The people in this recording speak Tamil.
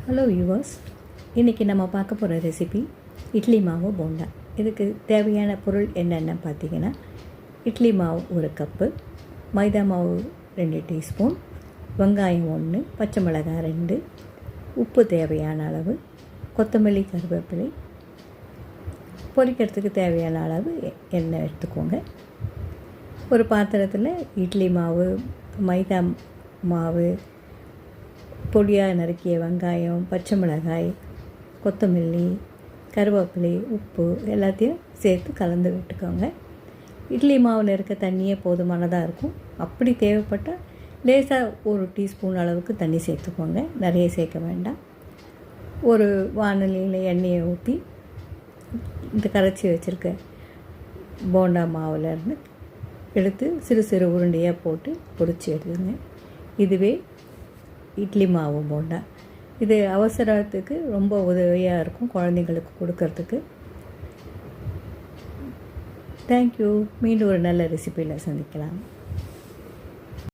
ஹலோ வியூவர்ஸ், இன்றைக்கி நம்ம பார்க்க போகிற ரெசிபி இட்லி மாவு போண்டா. இதுக்கு தேவையான பொருள் என்னென்னு பார்த்தீங்கன்னா, இட்லி மாவு 1 கப்பு, மைதா மாவு 2 டீஸ்பூன், வெங்காயம் 1, பச்சை மிளகாய் 2, உப்பு தேவையான அளவு, கொத்தமல்லி கருவேப்பிலை, பொரிக்கிறதுக்கு தேவையான அளவு எண்ணெய் எடுத்துக்கோங்க. ஒரு பாத்திரத்தில் இட்லி மாவு, மைதா மாவு, பொடியாக நறுக்கிய வெங்காயம், பச்சை மிளகாய், கொத்தமல்லி, கருவேப்பிலை, உப்பு எல்லாத்தையும் சேர்த்து கலந்து விட்டுக்கோங்க. இட்லி மாவில் இருக்க தண்ணியே போதுமானதாக இருக்கும். அப்படி தேவைப்பட்டால் லேசாக 1 டீஸ்பூன் அளவுக்கு தண்ணி சேர்த்துக்கோங்க, நிறைய சேர்க்க வேண்டாம். ஒரு வானலியில் எண்ணெயை ஊற்றி இந்த கரைச்சி வச்சுருக்க போண்டா மாவுலேருந்து எடுத்து சிறு சிறு உருண்டையாக போட்டு பொரிச்சு எடுத்துங்க. இதுவே இட்லி மாவு போண்டா. இது அவசரத்துக்கு ரொம்ப உதவியாக இருக்கும் குழந்தைங்களுக்கு கொடுக்கறதுக்கு. தேங்க்யூ. மீண்டும் ஒரு நல்ல ரெசிபியில் சந்திக்கலாம்.